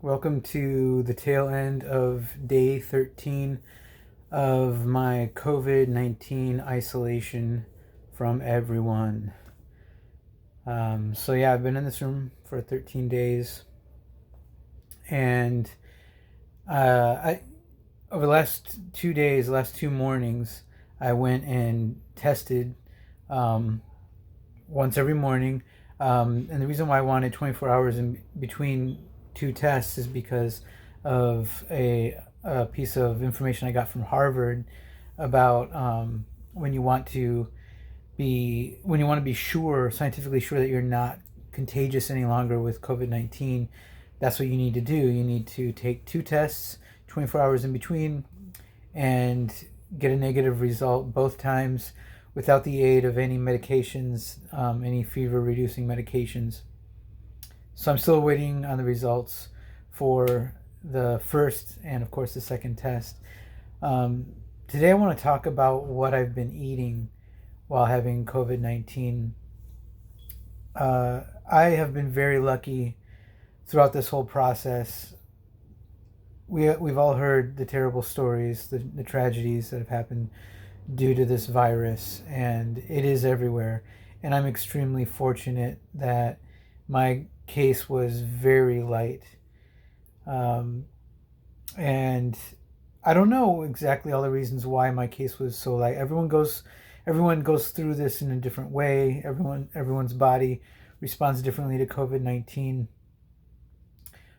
Welcome to the tail end of day 13 of my COVID-19 isolation from everyone. I've been in this room for 13 days, and I over the last 2 days, last two mornings, I went and tested once every morning. And the reason why I wanted 24 hours in between two tests is because of a piece of information I got from Harvard about when you want to be sure, scientifically sure, that you're not contagious any longer with COVID-19. That's what you need to do. You need to take two tests 24 hours in between and get a negative result both times without the aid of any medications, any fever reducing medications. So I'm still waiting on the results for the first and, of course, the second test. Today I want to talk about what I've been eating while having COVID-19. I have been very lucky throughout this whole process. We've all heard the terrible stories, the tragedies that have happened due to this virus, and it is everywhere. And I'm extremely fortunate that my case was very light. And I don't know exactly all the reasons why my case was so light. Everyone goes through this in a different way. Everyone's body responds differently to COVID-19.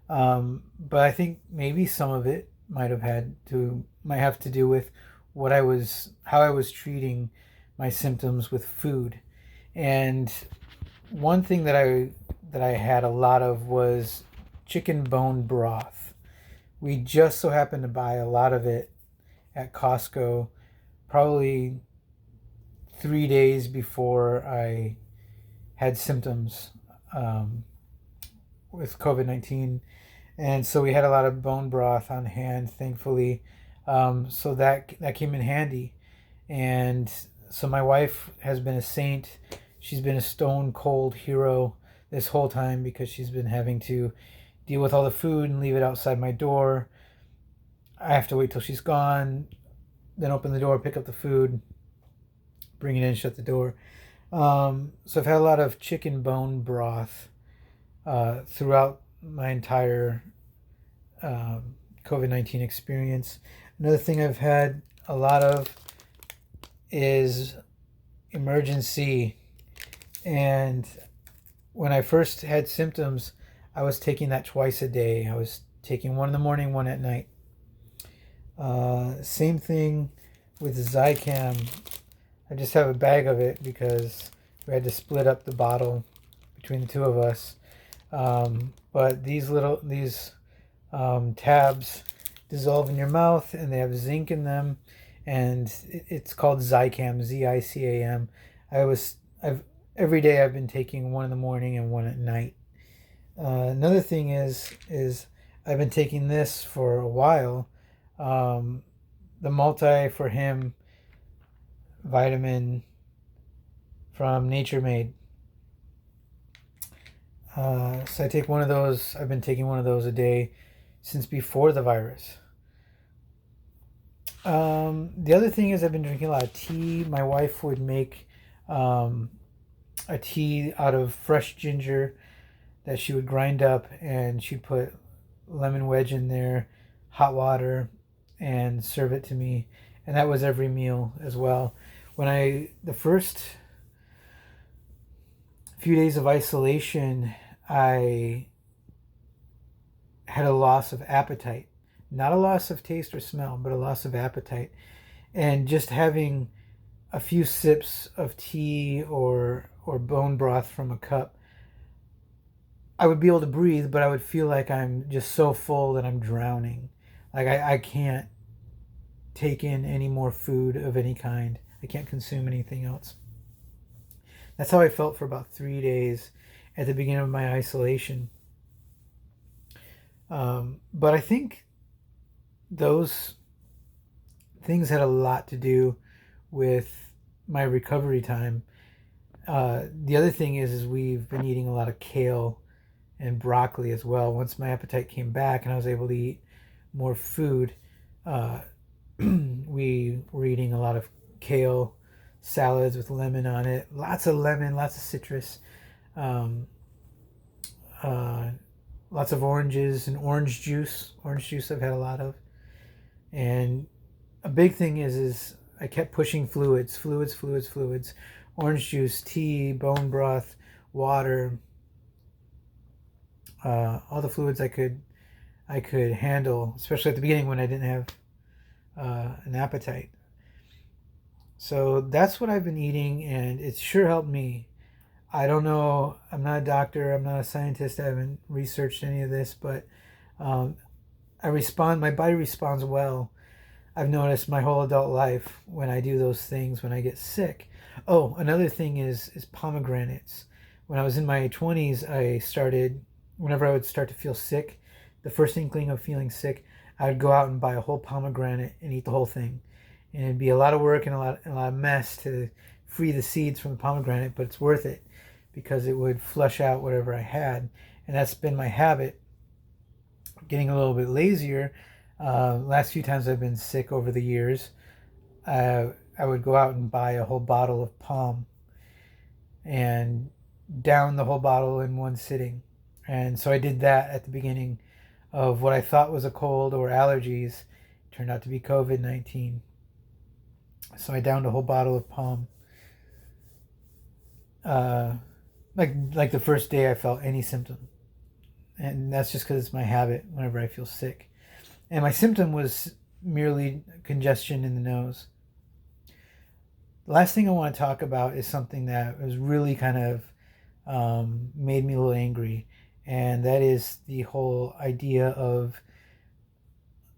But I think maybe some of it might have to do with how I was treating my symptoms with food. And one thing that I had a lot of was chicken bone broth. We just so happened to buy a lot of it at Costco, probably 3 days before I had symptoms with COVID-19. And so we had a lot of bone broth on hand, thankfully. So that came in handy. And so my wife has been a saint. She's been a stone cold hero this whole time because she's been having to deal with all the food and leave it outside my door. I have to wait till she's gone, then open the door, pick up the food, bring it in, shut the door. So I've had a lot of chicken bone broth throughout my entire COVID-19 experience. Another thing I've had a lot of is emergency. And when I first had symptoms, I was taking that twice a day. I was taking one in the morning, one at night. Same thing with Zicam. I just have a bag of it because we had to split up the bottle between the two of us. But these tabs dissolve in your mouth, and they have zinc in them, and it's called Zicam, Zicam. Every day I've been taking one in the morning and one at night. Another thing is I've been taking this for a while, the multi for him vitamin from Nature Made. So I take one of those. I've been taking one of those a day since before the virus. The other thing is I've been drinking a lot of tea. My wife would make a tea out of fresh ginger that she would grind up, and she'd put lemon wedge in there, hot water, and serve it to me. And that was every meal as well. The first few days of isolation, I had a loss of appetite. Not a loss of taste or smell, but a loss of appetite. And just having a few sips of tea or bone broth from a cup, I would be able to breathe, but I would feel like I'm just so full that I'm drowning. Like I can't take in any more food of any kind. I can't consume anything else. That's how I felt for about 3 days at the beginning of my isolation. But I think those things had a lot to do with my recovery time. The other thing is we've been eating a lot of kale and broccoli as well. Once my appetite came back and I was able to eat more food, uh, we were eating a lot of kale salads with lemon on it. Lots of lemon, lots of citrus, um, uh, lots of oranges and orange juice. Orange juice I've had a lot of. And a big thing is I kept pushing fluids. Orange juice, tea, bone broth, water, all the fluids I could handle, especially at the beginning when I didn't have an appetite. So that's what I've been eating, and it's sure helped me. I don't know. I'm not a doctor. I'm not a scientist. I haven't researched any of this, but um, my body responds well. I've noticed my whole adult life when I do those things, when I get sick. Oh, another thing is pomegranates. When I was in my 20s, whenever I would start to feel sick, the first inkling of feeling sick, I would go out and buy a whole pomegranate and eat the whole thing. And it'd be a lot of work and a lot of mess to free the seeds from the pomegranate, but it's worth it because it would flush out whatever I had. And that's been my habit. Getting a little bit lazier. Last few times I've been sick over the years, I would go out and buy a whole bottle of Palm and down the whole bottle in one sitting. And so I did that at the beginning of what I thought was a cold or allergies. It turned out to be COVID-19. So I downed a whole bottle of Palm. Like the first day I felt any symptom. And that's just because it's my habit whenever I feel sick. And my symptom was merely congestion in the nose. The last thing I want to talk about is something that was really kind of made me a little angry. And that is the whole idea of,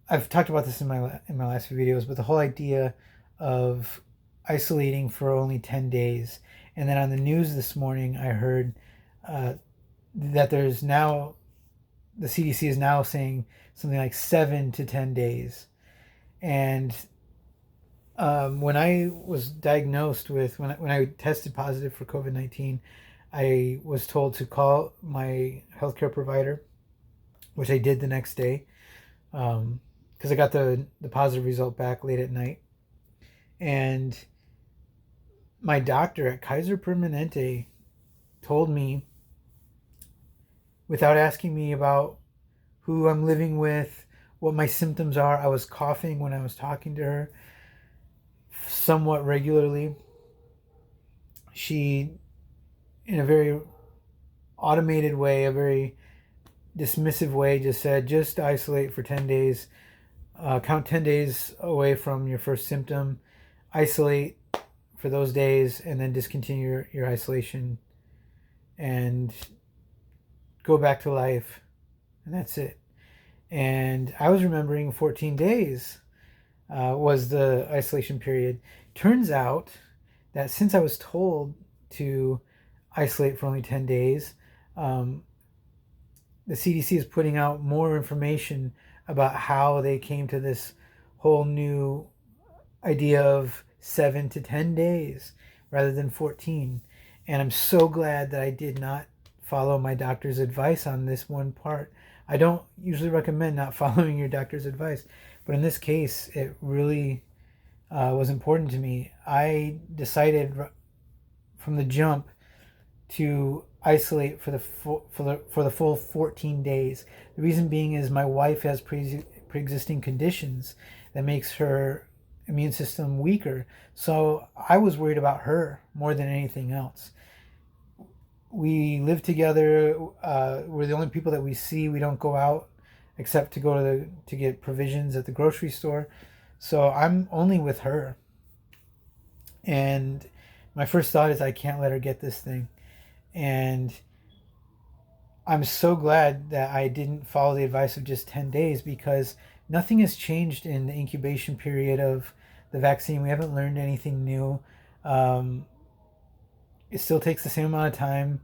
I've talked about this in my last few videos, but the whole idea of isolating for only 10 days. And then on the news this morning, I heard that there's now, the CDC is now saying something like 7 to 10 days. And when I was diagnosed with, when I tested positive for COVID-19, I was told to call my healthcare provider, which I did the next day, because I got the positive result back late at night. And my doctor at Kaiser Permanente told me, without asking me about who I'm living with, what my symptoms are. I was coughing when I was talking to her somewhat regularly. She, in a very automated way, a very dismissive way, just said, just isolate for 10 days. Count 10 days away from your first symptom. Isolate for those days and then discontinue your isolation and go back to life. And that's it. And I was remembering 14 days was the isolation period. Turns out that since I was told to isolate for only 10 days, the CDC is putting out more information about how they came to this whole new idea of 7 to 10 days rather than 14. And I'm so glad that I did not follow my doctor's advice on this one part. I don't usually recommend not following your doctor's advice, but in this case, it really was important to me. I decided from the jump to isolate for the full 14 days. The reason being is my wife has pre-existing conditions that makes her immune system weaker. So I was worried about her more than anything else. We live together. We're the only people that we see. We don't go out except to go to get provisions at the grocery store. So I'm only with her. And my first thought is I can't let her get this thing. And I'm so glad that I didn't follow the advice of just 10 days because nothing has changed in the incubation period of the vaccine. We haven't learned anything new. It still takes the same amount of time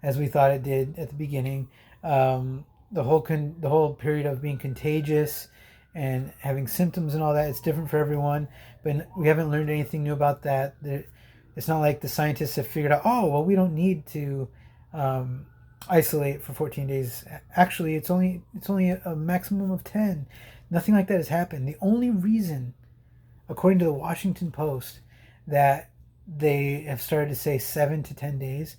as we thought it did at the beginning. The whole period of being contagious and having symptoms and all that, it's different for everyone. But we haven't learned anything new about that. It's not like the scientists have figured out, oh, well, we don't need to isolate for 14 days. Actually, it's only a maximum of 10. Nothing like that has happened. The only reason, according to the Washington Post, that they have started to say 7 to 10 days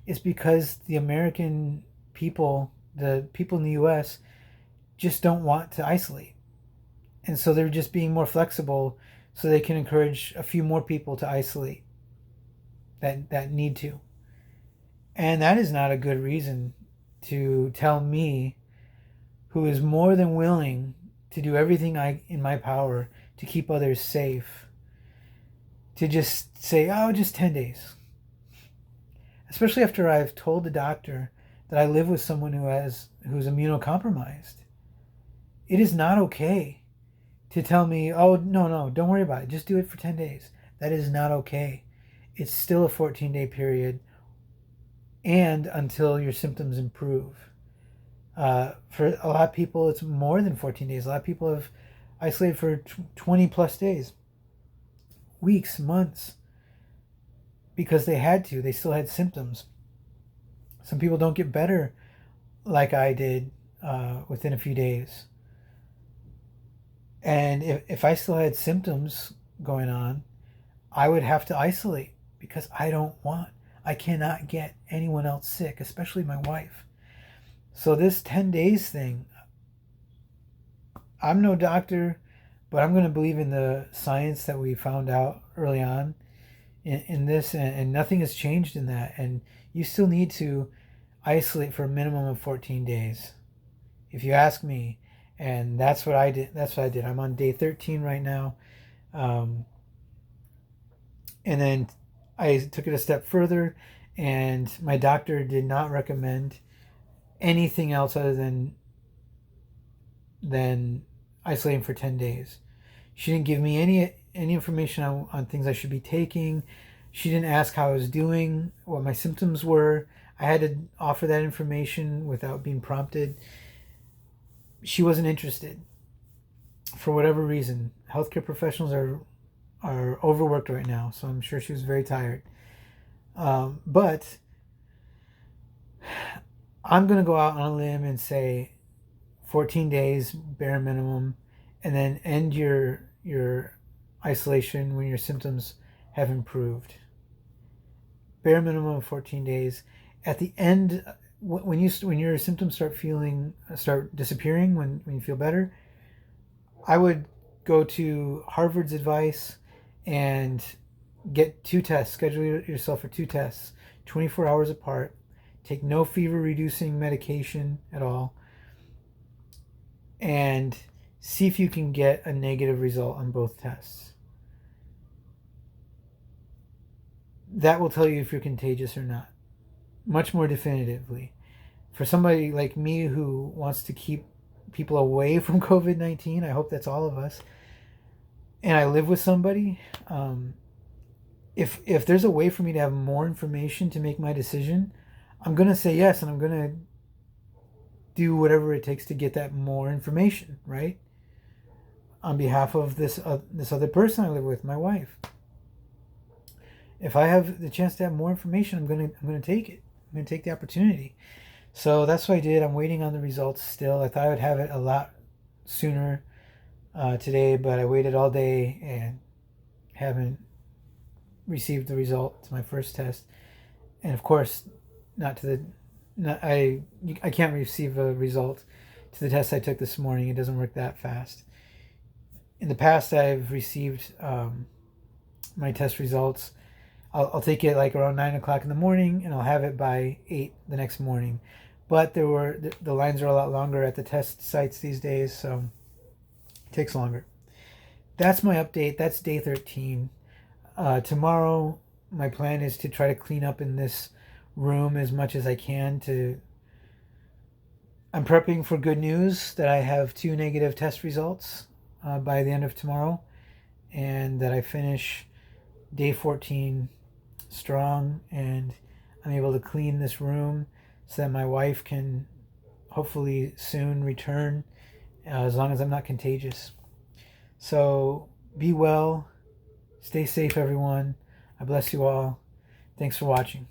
is because the American people, the people in the US, just don't want to isolate. And so they're just being more flexible so they can encourage a few more people to isolate that need to. And that is not a good reason to tell me, who is more than willing to do everything in my power to keep others safe, to just say, oh, just 10 days. Especially after I've told the doctor that I live with someone who's immunocompromised. It is not okay to tell me, oh, no, don't worry about it. Just do it for 10 days. That is not okay. It's still a 14-day period, and until your symptoms improve. For a lot of people, it's more than 14 days. A lot of people have isolated for 20 plus days, weeks, months, because they had to. They still had symptoms. Some people don't get better like I did within a few days. And if I still had symptoms going on, I would have to isolate because I cannot get anyone else sick, especially my wife. So this 10 days thing, I'm no doctor, but I'm going to believe in the science that we found out early on in this, and nothing has changed in that. And you still need to isolate for a minimum of 14 days, if you ask me. And that's what I did. I'm on day 13 right now. And then I took it a step further, and my doctor did not recommend anything else other than isolating for 10 days. She didn't give me any information on things I should be taking. She didn't ask how I was doing, what my symptoms were. I had to offer that information without being prompted. She wasn't interested for whatever reason. Healthcare professionals are overworked right now, so I'm sure she was very tired. But I'm going to go out on a limb and say 14 days bare minimum, and then end your isolation when your symptoms have improved. Bare minimum of 14 days. At the end, when your symptoms start disappearing, when you feel better, I would go to Harvard's advice and get 2 tests. Schedule yourself for 2 tests, 24 hours apart. Take no fever reducing medication at all, and see if you can get a negative result on both tests. That will tell you if you're contagious or not, much more definitively. For somebody like me who wants to keep people away from COVID-19, I hope that's all of us, and I live with somebody, if there's a way for me to have more information to make my decision, I'm going to say yes, and I'm going to do whatever it takes to get that more information, right? On behalf of this other person I live with, my wife. If I have the chance to have more information, I'm going to take it. I'm going to take the opportunity. So that's what I did. I'm waiting on the results still. I thought I would have it a lot sooner today, but I waited all day and haven't received the result to my first test. And of course, I can't receive a result to the test I took this morning. It doesn't work that fast. In the past, I've received my test results. I'll take it like around 9 o'clock in the morning, and I'll have it by 8 the next morning. But the lines are a lot longer at the test sites these days, so it takes longer. That's my update. That's day 13. Tomorrow, my plan is to try to clean up in this room as much as I can. I'm prepping for good news that I have 2 negative test results by the end of tomorrow, and that I finish day 14 strong, and I'm able to clean this room so that my wife can hopefully soon return, as long as I'm not contagious. So be well, stay safe, everyone. I bless you all. Thanks for watching.